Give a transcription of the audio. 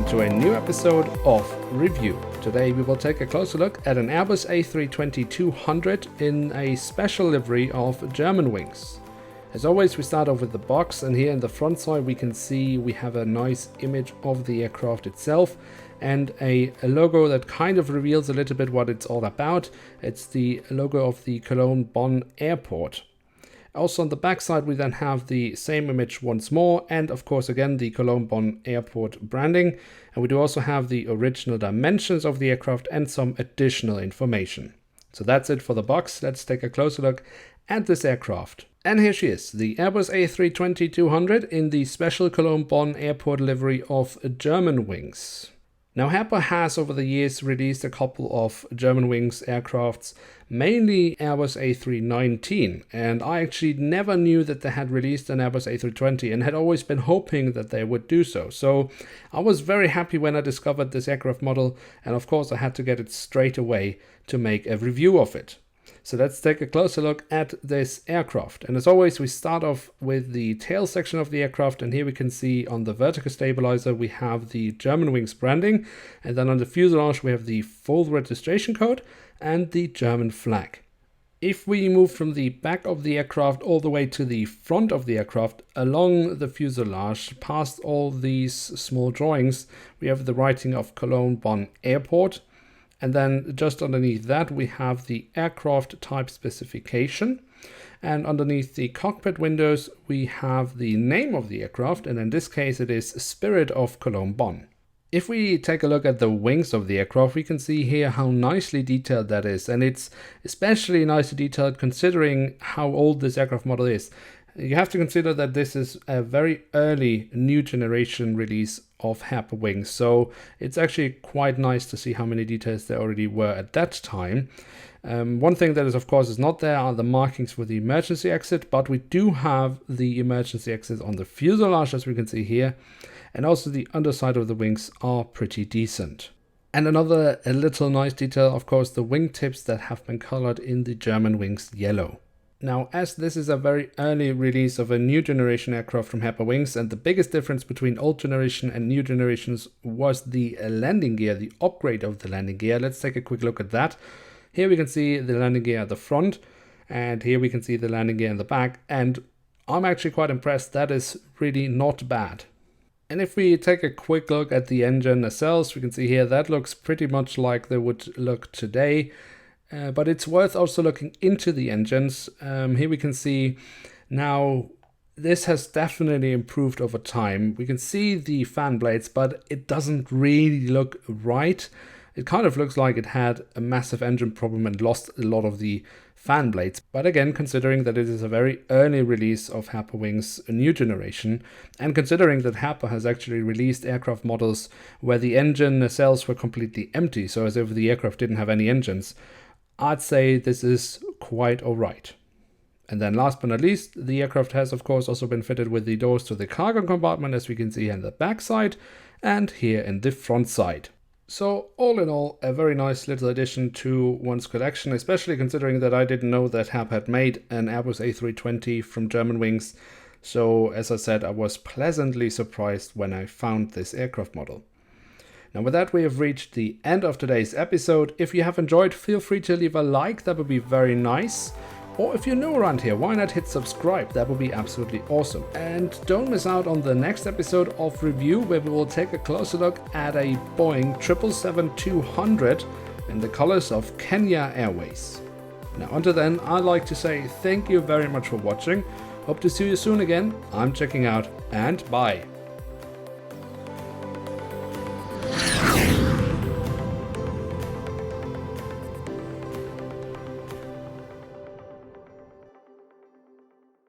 welcome to a new episode of Review. Today we will take a closer look at an Airbus A320-200 in a special livery of Germanwings. As always, we start off with the box, and here in the front side we can see we have a nice image of the aircraft itself and a logo that kind of reveals a little bit what it's all about. It's the logo of the Cologne-Bonn Airport. Also on the back side we then have the same image once more, and of course again the Cologne-Bonn Airport branding, and we do also have the original dimensions of the aircraft and some additional information. So that's it for the box. Let's take a closer look at this aircraft. And here she is, the Airbus A320-200 in the special Cologne-Bonn Airport livery of Germanwings. Now Herpa has over the years released a couple of Germanwings aircrafts, mainly Airbus A319, and I actually never knew that they had released an Airbus A320 and had always been hoping that they would do so. So I was very happy when I discovered this aircraft model, and of course I had to get it straight away to make a review of it. So let's take a closer look at this aircraft. And as always, we start off with the tail section of the aircraft, and here we can see on the vertical stabilizer we have the Germanwings branding, and then on the fuselage we have the full registration code and the German flag. If we move from the back of the aircraft all the way to the front of the aircraft, along the fuselage, past all these small drawings, we have the writing of Cologne-Bonn Airport. And then just underneath that we have the aircraft type specification, and underneath the cockpit windows we have the name of the aircraft, and in this case it is Spirit of Cologne-Bonn. If we take a look at the wings of the aircraft, we can see here how nicely detailed that is, and it's especially nicely detailed considering how old this aircraft model is. You have to consider that this is a very early new generation release of Herpa Wings, so it's actually quite nice to see how many details there already were at that time. One thing that is of course is not there are the markings for the emergency exit, but we do have the emergency exit on the fuselage, as we can see here, and also the underside of the wings are pretty decent. And another little nice detail, of course, the wing tips that have been colored in the Germanwings yellow. Now, as this is a very early release of a new generation aircraft from Herpa Wings, and the biggest difference between old generation and new generations was the landing gear, the upgrade of the landing gear. Let's take a quick look at that. Here we can see the landing gear at the front, and here we can see the landing gear in the back, and I'm actually quite impressed. That is really not bad. And if we take a quick look at the engine nacelles, we can see here that looks pretty much like they would look today. But it's worth also looking into the engines. Here we can see now this has definitely improved over time. We can see the fan blades, but it doesn't really look right. It kind of looks like it had a massive engine problem and lost a lot of the fan blades. But again, considering that it is a very early release of Herpa Wings, a new generation, and considering that Herpa has actually released aircraft models where the engine nacelles were completely empty, so as if the aircraft didn't have any engines, I'd say this is quite alright. And then last but not least, the aircraft has of course also been fitted with the doors to the cargo compartment, as we can see here in the back side and here in the front side. So all in all, a very nice little addition to one's collection, especially considering that I didn't know that Herpa had made an Airbus A320 from Germanwings. So as I said, I was pleasantly surprised when I found this aircraft model. Now with that we have reached the end of today's episode. If you have enjoyed, feel free to leave a like, that would be very nice. Or if you're new around here, why not hit subscribe, that would be absolutely awesome. And don't miss out on the next episode of Review, where we will take a closer look at a Boeing 777-200 in the colors of Kenya Airways. Now until then, I'd like to say thank you very much for watching. Hope to see you soon again. I'm checking out, and bye.